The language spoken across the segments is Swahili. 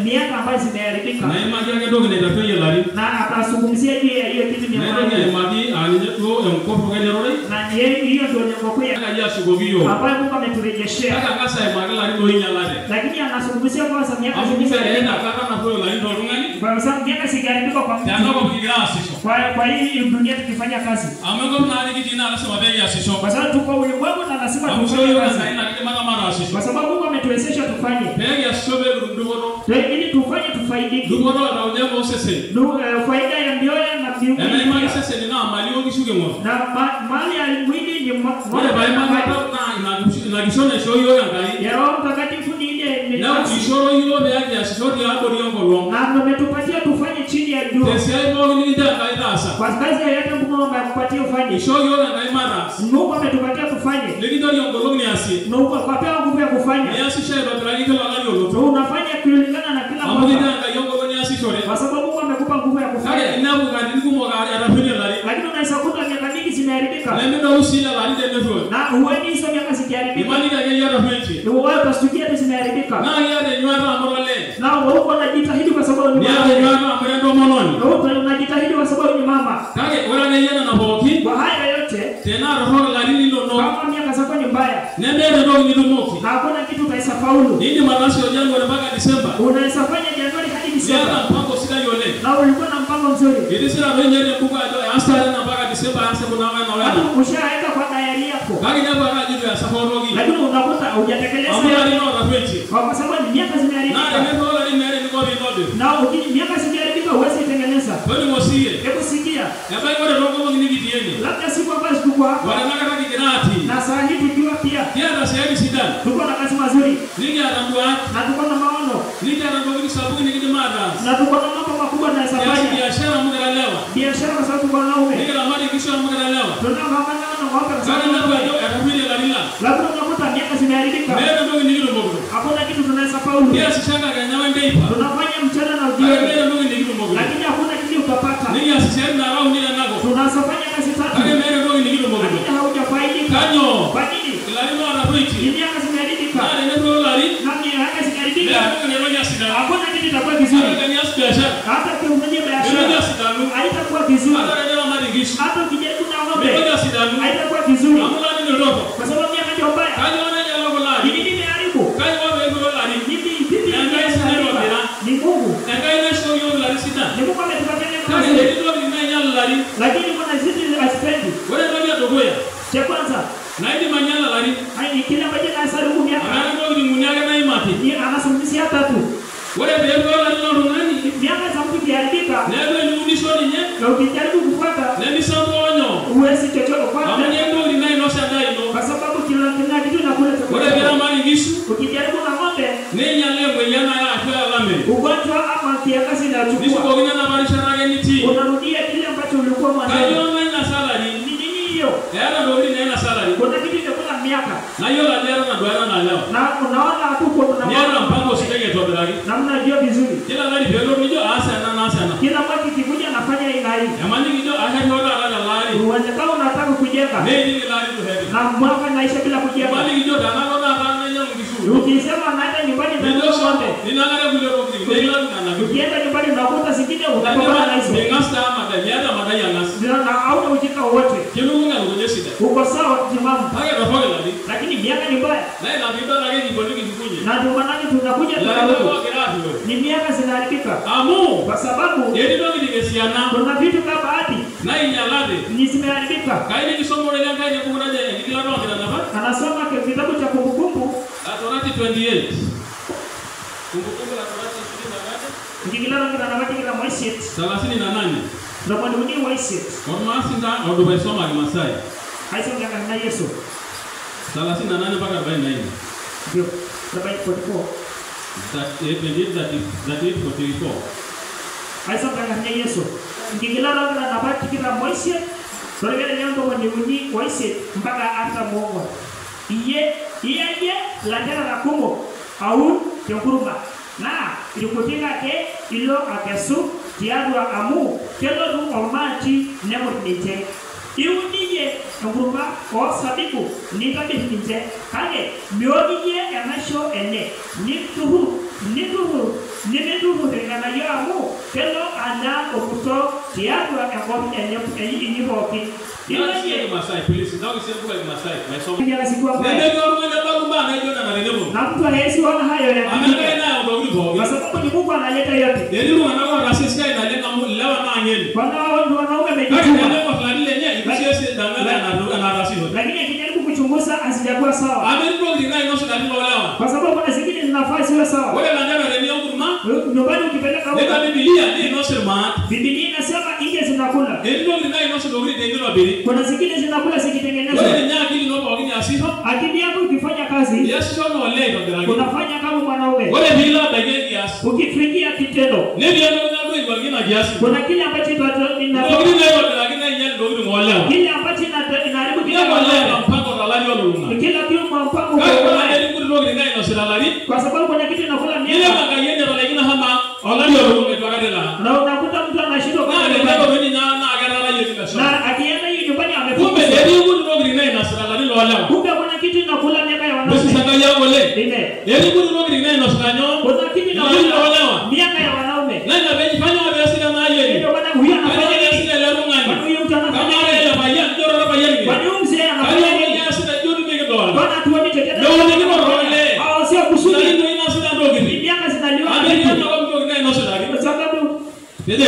miaka ambayo zimeharibika. Na imani yake ndio inatafanya lari. Na akazungumzia juu ya hiyo kitu ni ambayo. Na imani anajua mkopo gani rodi. Na hiyo ndio nyambo ya akaja shugogio. Ambayo Mungu ameturejeshea. Hata ngasa imani lari ndio inyalade. Lakini anazungumzia kwa sababu miaka zimeenda kaka na kwa lari ndio ngani. Kwa sababu miaka sigaribika kwa mtu. Ndio kwa kigrasi. Kwa hii dunia tukifanya kazi. Amego na hadi kijana anasema bei ya sisho. Kwa sababu tuko ulimwengu na lazima tufanye kazi. Kwa sababu Mungu ametuwezesha tufanye. Bei ya sisho bei ndugono. Ili tufanye tufaidike. Ndugono na unyama usese. Faida ya mioyo na mbingu. Na imani sasa ni na mali ongishuge mo. Na mali ya mwili ni wale baima na kishona show yo yangai. Ya Roho Mtakatifu ni ile na kishoro hiyo beaje asishori hapo ndio ngolo. Na ametupatia tufanye chini ya jua. Pesa hiyo ni ndio kaidasa. Kwa kazi yote Mungu amekupatia ufanye. Show yo yangai mara. Mungu ametupatia tufanye. Ndio ndio ngolo ni asi. Mungu akapewa nguvu ya kufanya. Ni asi sheba tulani kila gani yote. Unafanya kulingana na kila mmoja. Mungu ndio ngolo ni asi shore. Kwa sababu Mungu amekupa nguvu ya kufanya. Kale inabu gani ngumu gani atafanya lari. Lakini unaweza kuta miaka mingi zimeharibika. Na ndio usila lari ndio. Na huoni hizo miaka zikiharibika. Imani yake yara mwenye. Ni wewe utasikia tu zimeharibika. Na yale nywara amrole. Na wewe unajitahidi kwa sababu ni yale nywara amrendo mononi. Wewe unajitahidi kwa sababu ni mama. Kage wala ne yana na boki. Kwa haya yote tena roho lari ndio no. Kama miaka zako ni mbaya. Nende ndio ni lumoki. Hakuna kitu utaisa faulu. Nini marasi ya Januari mpaka Disemba. Unaweza fanya Januari hadi Disemba. Yana mpango sida yole. Na ulikuwa na mpango mzuri. Ili sira wenye ile kuka hasta na mpaka Disemba hasa kuna wewe. Ushaenda kwa dayari yako. Kage jambo akajibu ya safari. Lakini unakuta hujatekeleza. Amara ni na rafiki. Kwa sababu ni miaka zimeharibika. Na ndio wala ni mere ni kwa binode. Na ukiji miaka zimeharibika huwezi tengeneza. Kwani mosie. Hebu sikia. Ya bai wale rogo ni gidieni. Labda siku ambazo tuko hapa. Wala naka kaki kinati. Na saa hii tukiwa pia. Pia na sasa shida. Tuko na kazi mazuri. Nini anambwa? Na tuko na maono. Nini anambwa ni sababu ni kitu mada. Na tuko na mambo makubwa na safari. Biashara mgalewa. Biashara kwa sababu tuko na naume. Nini la mali kisha mgalewa. Tunao mama na ng'ombe kwa sababu atamili la nila. Labda unakuta miaka zimeharibika. Ndio ndio ni kitu mbogo. Hakuna kitu tunaweza faulu. Pia sishanga ganyawe ndeipa. Tunafanya mchana na jioni. Ndio ndio ni kitu mbogo. Lakini hakuna kitu utapata. Nini asishari na rao nila nago. Tunafanya kazi tatu. Ndio ndio ni kitu mbogo. Lakini haujafaidika. Kanyo. Kwa nini? Lazima anapoiti. Miaka zimeharibika. Ndio lari. Na miaka zimeharibika. Ndio ndio sida. Hakuna kitu itakuwa vizuri. Biashara. Hata ukifanya biashara. Ndio sida. Haitakuwa vizuri. Hata ukijaribu na ng'ombe. Haitakuwa vizuri. Kwa sababu miaka ndio mbaya. Nini nimeharibu? Ni Mungu. Ni Mungu ametupatia kazi. Lakini kuna zidi asipendi. Cha kwanza. Hai kile ambacho nasaribu miaka. Ni anasumbusia tatu. Miaka za mtu kiharibika. Na ukijaribu kufuata. Uwezi chochote kufuata. Kwa sababu kila kitu inakuleta. Ukijaribu na ng'ombe. Ugonjwa ama kiangazi inachukua. Unarudia kile ambacho ulikuwa mwanzo. Ni nini hiyo? Kuna kitu chakula miaka. Na unaona hapo na mnajua vizuri. Kila mwaka kikuja nafanya aina hii. Uwezekano unataka kujenga. Na mwaka naisha bila kujenga. Ukisema naenda nyumbani na ng'ombe. Ukienda nyumbani unakuta zingine utapata na hizo. Na hauna ujinga wote. Uko sawa timamu. Lakini miaka ni mbaya. Na ndio maana tunakuja ni miaka zinaharibika. Kwa sababu kuna vitu kama hadi ni zimeharibika. Anasoma kitabu cha Kumbukumbu 28. Ngigilano kila nabati kila mwezi 38. Ndio mwalimu wa Yesu. Kwa masinda au tumesoma Masai. Haisa ngaka na Yesu. 38 mpaka 44. Ndio. 44. That 44. Haisa ngaka na Yesu. Ngigilano kila nabati kila mwezi. Tolekele nyambo mwalimu wa Yesu mpaka hata Mungu. Iye landera la kumo au yokuruma. Na ilikutinga ke ilo akesu tiadwa amu kelo du omati nemo nite iunije nguruma o sabibu nikabe hinje kage miodije emasho ene nituhu nimetuhu tegana yamu kelo ana okuto tiagwa ekop ene iniboki Ilaje Masai please ndio kisembuka Masai masomo. Ndio sikuwa kwa. Ndio ngoma ndio ngoma anajona na neno. Na mtu hawezi ona hayo ya. Amekae nayo ndio ulivyo. Kwa sababu ni Mungu analeta yote. Ndio wanaona rasisi kai analeta lawa na anyeni. Kwa ndio wanaume wamejituma. Ndio kwa fulani lenye ibisiese dangana na rasisi. Lakini akijaribu kuchunguza asijakuwa sawa. Ameriko ndio inayonosha na ndio walawa. Kwa sababu kuna zingine zinafaa siwe sawa. Wale wanajana ndio nguruma. Nyumbani ukipeleka huko. Ndio Biblia ndio inosema ma. Biblia inasema inge zinakula. Ndio inayonosha ndio ndio biblia. Kuna zingine zinakula zikitengenezwa. Wewe ni akili ndio wakini asiho. Akili yako ikifanya kazi. Yes sio no leo ndio. Unafanya kama mwanaume. Wewe bila bageni yes. Ukifikia kitendo. Ndio ndio wengine ajiasi. Kuna kile ambacho tunatoa ndio ndio lakini yeye ndio ngwala. Kile ambacho inaharibu kile ngwala mpango dalali wala. Kila kitu mpango kwa sababu kuna kitu inakula miaka. Ile magayende wala hama dalali wala tuagadela. Na unakuta mtu anashindwa kwa ndio na agarara yeye na akienda hiyo nyumbani amefunga. Kumbe ndio ngudu ndio ngine na dalali wala. Kumbe kuna kitu inakula miaka ya wanaume. Sasa sanga wale. Ndio ngudu ndio ngine na sanyo. Kuna kitu inakula miaka ya wanaume. Na bejifanya wabesida na yeye. Ndio bwana huyu anafanya nini? Ile lerungani. Huyu mtu anafanya nini? Kama yeye ndio anafanya nini? Kwani huyu mzee anafanya nini? Bwana tuone chochote. Ndio ndio role. Au sio kusudi. Ndio inasida ndio gidi. Miaka zinaliwa. Kwa sababu ndio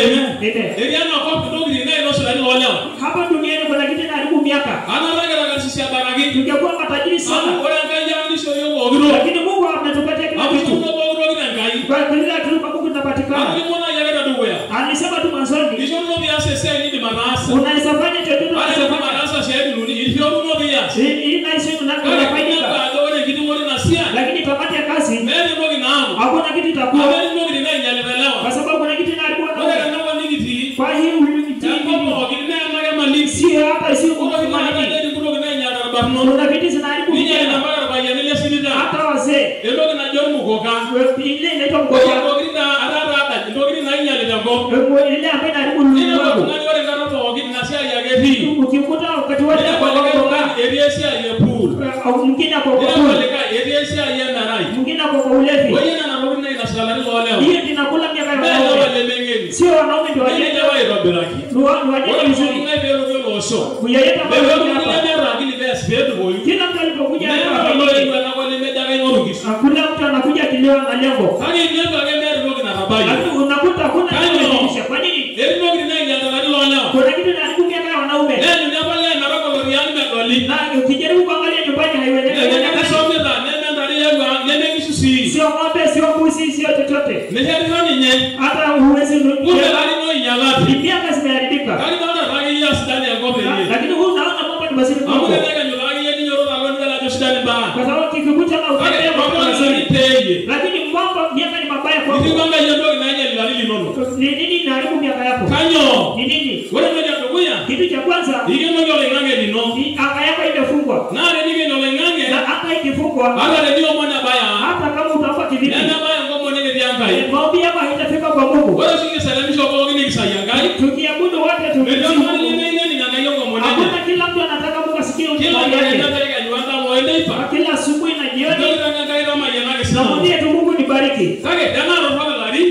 ana kwa ndio gidi ndio ndio wala. Hapa duniani kuna kitu inaharibu miaka. Anaraga sisi baragi. Tungekuwa matajiri sana. Wala nganja sio yoko ogiro. Lakini Mungu ametupatia kila kitu. Mungu ogiro ngai. Kwa kila kitu kwa Mungu tunapatikana. Alisema tu mwanzoni. Ndio ndio biasa ni manasa. Unaweza fanya chochote unachofanya. Manasa shahidi nuni. Ndio ndio biasa. Hii naisi unafanyika. Lakini kamati ya kazi. Mimi ndio nao. Hakuna kitu itakuwa. Mimi ndio ninanyalelewa. Kwa sababu kuna kitu inaharibu. Kwa hiyo sio hapa sio kuna vitu zinaharibu hata wazee ile inaitwa mkoka ile ambayo inaharibu ulimwengu ukikuta wakati wote mwingine kwa ulevi hiyo inakula miaka ya wanaume sio wanaume ndio wajenga kuyaleta kila mtu alipokuja hakuna mtu anakuja kilewa na lengo unakuta hakuna kitu kwa nini kuna kitu inaharibu miaka ya wanaume na ukijaribu kuangalia nyumbani haiwezekani sio ng'ombe sio mbuzi sio chochote hata huwezi miaka zimeharibika lakini huu naona mambo ni mazuri kwa sababu kikukuta na utembea mambo mazuri lakini mambo miaka ni mabaya kwa ni nini inaharibu miaka yako ni nini kitu cha kwanza anga yako imefungwa na anga ikifungwa hata kama utaomba kivipi maombi yako haitafika kwa Mungu tukiabudu wote hakuna kila mtu anataka Mungu asikie kila asubuhi na jioni na mwambie tu Mungu nibariki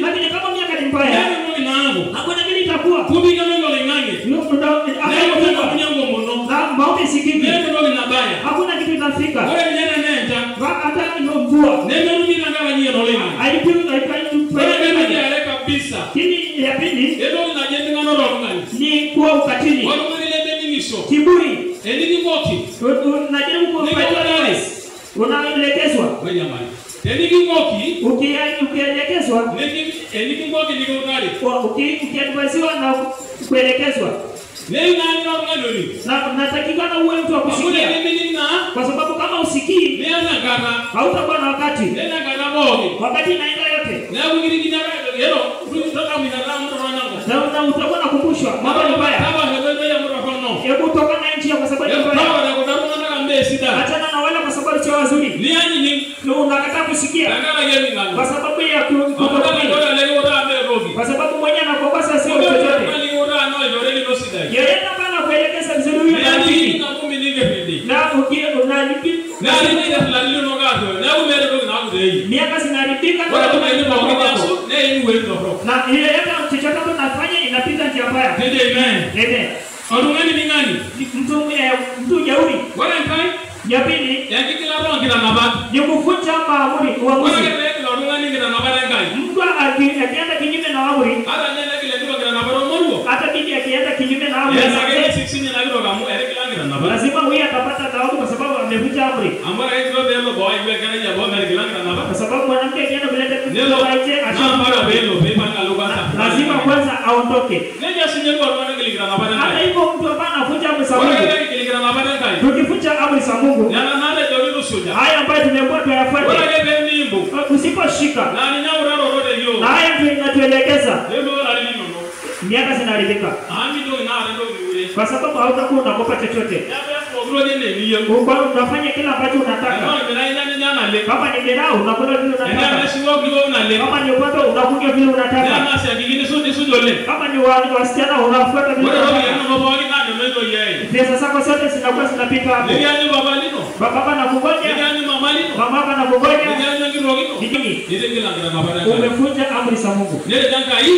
lakini kama miaka ni mbaya hakuna kile itakuwa maombi sikiki hakuna kitu itafika hata mvua hili ya pili ni kuwa ukatili kiburi unajaribu unaelekezwa ukielekezwa ukiadvisiwa na kuelekezwa na natakikana uwe mtu wa kusikia kwa sababu kama usikii hautakuwa na wakati inaenda yote na utakuwa na kumbushwa mambo ni mbaya hebu toka na nchi kwa sababu ni mbaya achana na wale kwa sababu sio wazuri unakataa kusikia kwa sababu ya kwa sababu mwenye anakokosa sio chochote yeye bana kuelekeza vizuri Ngani ni la lilo ngato. Na umere ndo na kudei. Miaka zinaharibika kwa sababu ile mambo yaso na yeye wewe ndo. Na ile yote chochote tunafanya inapita njia mbaya. Amen. Amen. Orungani ni ngani? Mtu jeuri. Wala ngai? Ya pili, ya kila roho kila nabati. Ni kufuta maamuri uamuzi. Wala kile orungani kila nabati ngai. Mtu akienda kinyume na amri. Hata nene kile ndio kila nabati moruo. Hata bibi akienda kinyume na amri. Lazima huyu atapata thawabu kwa sababu amevunja amri. Ambara hizo ndio boy wewe kana ya boy kila nabati. Kwa sababu mwanamke akienda kuleta kitu nje ashambara belo pepa kalugata. Lazima kwanza aondoke. Nje asinyepo orungani kila nabati ngai. Hata hivyo mtu ambaye anavunja amri za Mungu. Wala kile nabati ngai. Tukivunja amri za Mungu. Yana nale ndio suja. Haya ambayo tumeambiwa tuyafuate. Wala kile nimbo. Usiposhika. Na ni nyao raro rote hiyo. Na haya ndio inatuelekeza. Ndio alilino. Miaka zinaharibika. Ami ndio na ndio ni. Kwa sababu hautakuwa unakopa chochote. Unafanya kila ambacho unataka. Kama ni berao unakula vile unataka. Kama ni upato unakunywa vile unataka. Kama ni wasichana unafuata vile unataka. Pesa zako zote zinakuwa zinapita hapo. Baba anakungoja. Mama anakungoja. Umevunja amri za Mungu.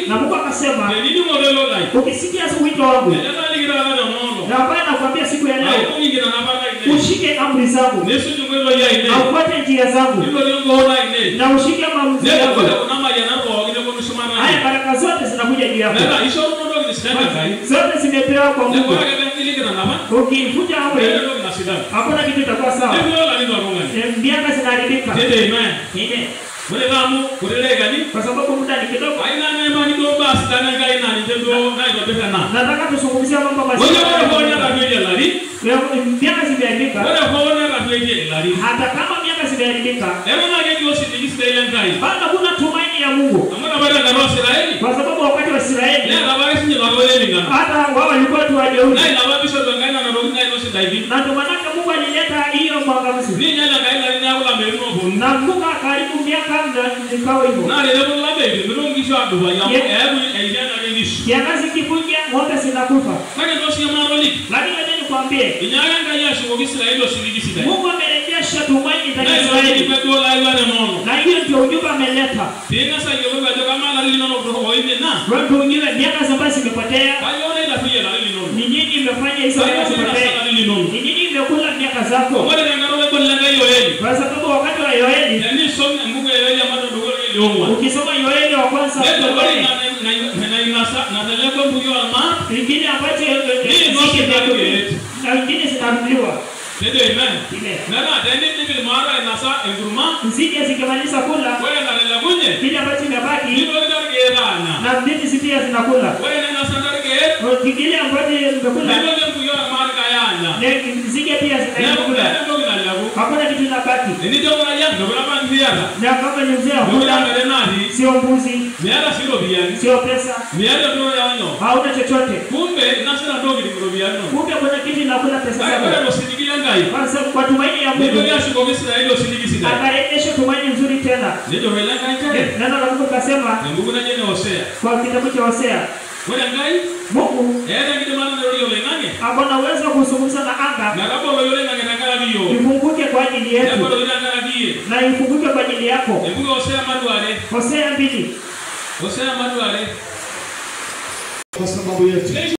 Na Mungu akasema, ukisikia wito wangu na ambaye nakwambia siku ya leo, ushike amri zangu, ufuate njia zangu, na ushike maamuzi yangu. Haya baraka zote zinakuja juu yako. Zote zimepewa kwa Mungu. Ukivunja amri, hakuna kitu kitakuwa sawa. Miaka zinaharibika. Amen. Kwa sababu muda ni kidogo. Nataka tuzungumzie mambo mazuri. Miaka zimeharibika. Hata kama miaka zimeharibika, bado kuna tumaini ya Mungu. Kwa sababu wakati wa Israeli, hata wao walikuwa tu wajeuri. Na ndio maana Mungu alileta hiyo mwangamizi. Na Mungu akaribu miaka ndio hivyo. Kiangazi kikuja ng'ombe zinakufa. Lakini wewe nikwambie, Mungu amerejesha tumaini ndani ya Israeli. Na hiyo ndio ujumbe ameleta. Wewe ungine miaka ambazo zimepotea. Ni nini imefanya hizo miaka zipotee? Ni nini imekula miaka zako? Kwa sababu wakati wa Yoeli, ukisoma Yoeli wa kwanza, ingine ambacho na ingine zitarudiwa. Zije zikimaliza kula, kile ambacho kimebaki na nditi zipia zinakula. Kile ambacho kimekula zije pia zinakula. Hakuna kitu kinabaki. Na kama ni mzee sio mbuzi, sio pesa, hauna chochote. Kumbe kuna kitu kinakula pesa zako. Kwa tumaini ya Mungu akarejesha tumaini nzuri tena. Neno la Mungu kasema kwa kitabu cha Hosea, Mungu akona uwezo kuzungumza na anga ifunguke kwa ajili yetu na ifunguke kwa ajili yako. Hosea 2 kwa sababu yetu.